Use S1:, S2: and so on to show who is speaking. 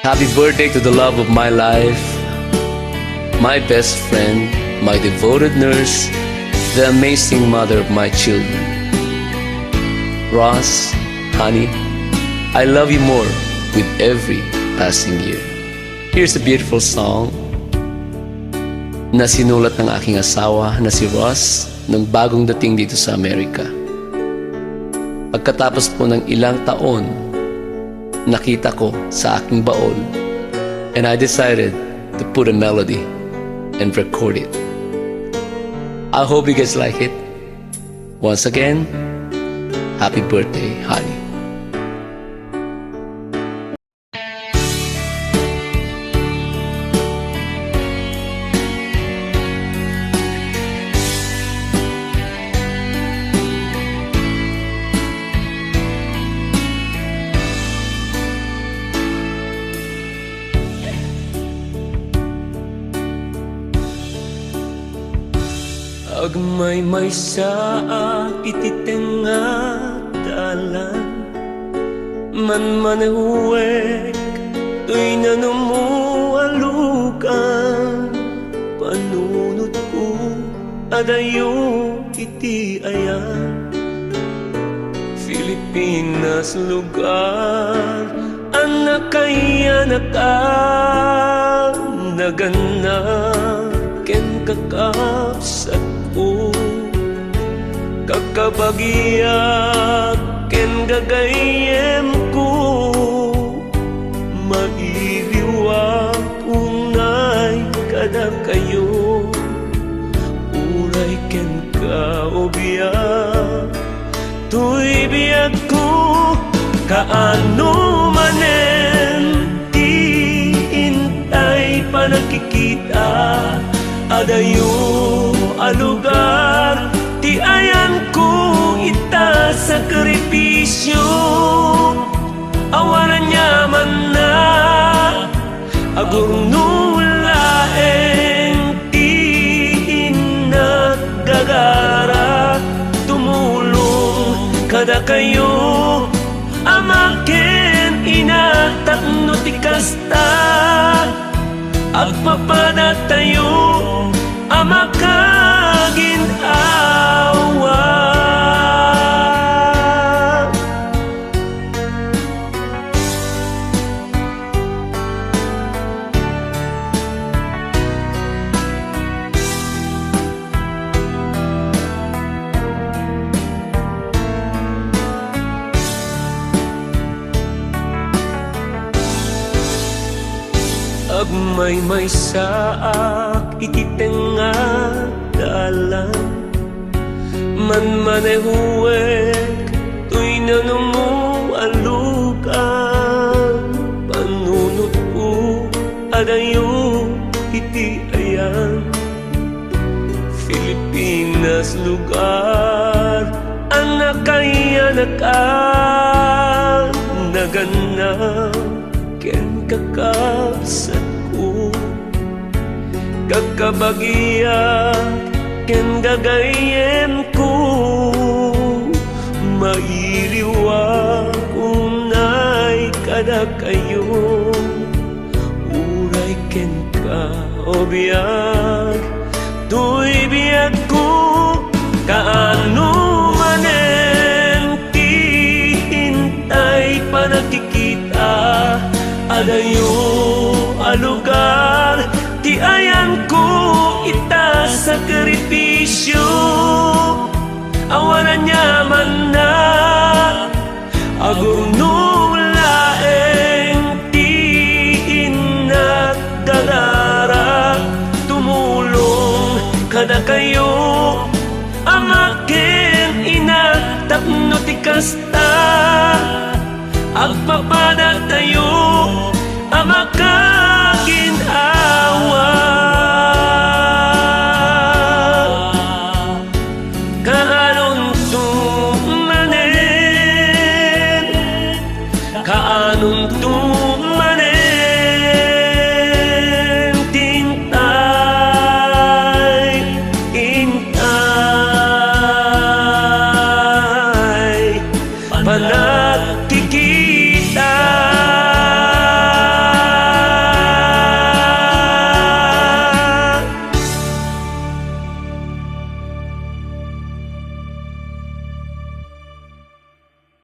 S1: Happy birthday to the love of my life, my best friend, my devoted nurse, the amazing mother of my children. Ross, honey, I love you more with every passing year. Here's a beautiful song na sinulat ng aking asawa na si Ross nung bagong dating dito sa Amerika. Pagkatapos po ng ilang taon, nakita ko sa aking baon, and I decided to put a melody and record it. I hope you guys like it. Once again, happy birthday, honey. Agmay-may sa ititenga dalan man-manahuwek to'y nanumualukan panunod ko adayo iti ayan Pilipinas lugar anak kaya naganap ken kakapsat kakabagyak ken gagayem ko mairiwag unay kada kayo uray ken kaobyak tuy biyag ko kaano manen di intay pa nakikita adayo alugar ti ayan ko ita sakripisyo awanan niya man na agurnulaeng ti inagagara tumulong kada kayo amaken inatakno ti kasta agpapada tayo amakagin awa agmay-may saak ititenga dalan man-manahuwek to'y nanumualukan panunod ko adayo iti ayan Pilipinas lugar anak kaya naganap ken kakapsat ko kakabagyak ken gagayem ko mairiwag unay kada kayo uray ken kaobyak tuy biyag ko kaano manen ti hintay pa nakikita adayo alugar ti ayan ko ita sakripisyo awanan niya man na agurnulaeng ti inagagara tumulong kada kayo amaken inatapno ti kasta agpapada